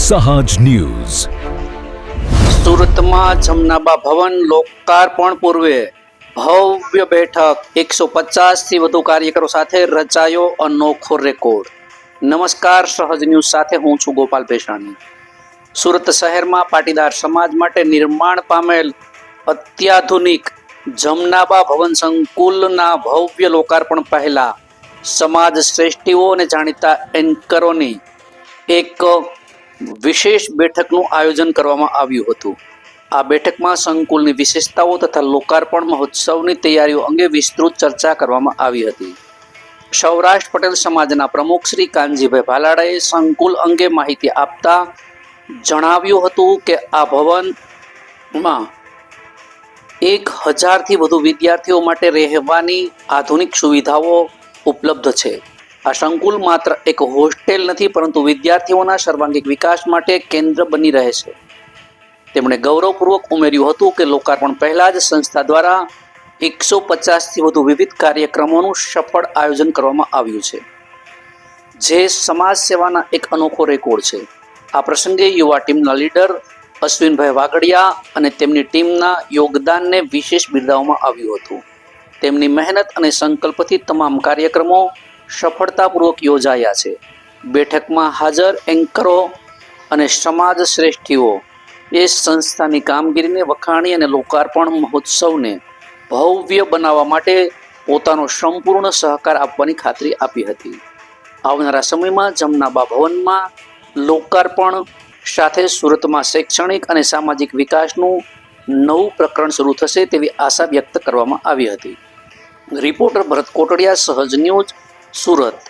સહજ ન્યૂઝ. સુરતમાં જમનાબા ભવન લોકાર્પણ પૂર્વે ભવ્ય બેઠક, 150થી વધુ કાર્યકરો સાથે રચાયો અનોખો રેકોર્ડ. નમસ્કાર, સહજ ન્યૂઝ સાથે હું છું ગોપાલ પેશાણી. સુરત શહેરમાં પાટીદાર સમાજ માટે નિર્માણ પામેલ અત્યાધુનિક જમનાબા ભવન સંકુલના ભવ્ય લોકાર્પણ પહેલા સમાજ શ્રેષ્ઠીઓ અને જાણીતા એન્કરોની એક વિશેષ બેઠકનું આયોજન કરવામાં આવ્યું હતું. આ બેઠકમાં સંકુલની વિશેષતાઓ તથા લોકાર્પણ મહોત્સવની તૈયારીઓ અંગે વિસ્તૃત ચર્ચા કરવામાં આવી હતી. સૌરાષ્ટ્ર પટેલ સમાજના પ્રમુખ શ્રી કાનજીભાઈ ભાલાડાએ સંકુલ અંગે માહિતી આપતા જણાવ્યું હતું કે આ ભવનમાં 1000થી વધુ વિદ્યાર્થીઓ માટે રહેવાની આધુનિક સુવિધાઓ ઉપલબ્ધ છે. આ સંકુલ માત્ર એક હોસ્ટેલ નથી, પરંતુ વિદ્યાર્થીઓના સર્વાંગીણ વિકાસ માટે કેન્દ્ર બની રહે છે. તેમણે ગૌરવપૂર્વક ઉમેર્યું હતું કે લોકાર્પણ પહેલા જ સંસ્થા દ્વારા 150થી વધુ વિવિધ કાર્યક્રમોનું સફળ આયોજન કરવામાં આવ્યું છે, જે સમાજ સેવાના એક અનોખો રેકોર્ડ છે. આ પ્રસંગે યુવા ટીમના લીડર અશ્વિનભાઈ વાગડિયા અને તેમની ટીમના યોગદાનને વિશેષ બિરદાવવામાં આવ્યું હતું. તેમની મહેનત અને સંકલ્પથી તમામ કાર્યક્રમો સફળતાપૂર્વક યોજાયા છે. બેઠકમાં હાજર એન્કરો અને સમાજ શ્રેષ્ઠીઓ એ સંસ્થાની કામગીરીને વખાણી અને લોકાર્પણ મહોત્સવને ભવ્ય બનાવવા માટે પોતાનો સંપૂર્ણ સહકાર આપવાની ખાતરી આપી હતી. આવનારા સમયમાં જમનાબા ભવનમાં લોકાર્પણ સાથે સુરતમાં શૈક્ષણિક અને સામાજિક વિકાસનું નવું પ્રકરણ શરૂ થશે તેવી આશા વ્યક્ત કરવામાં આવી હતી. રિપોર્ટર ભરત કોટડિયા, સહજ ન્યૂઝ, સુરત.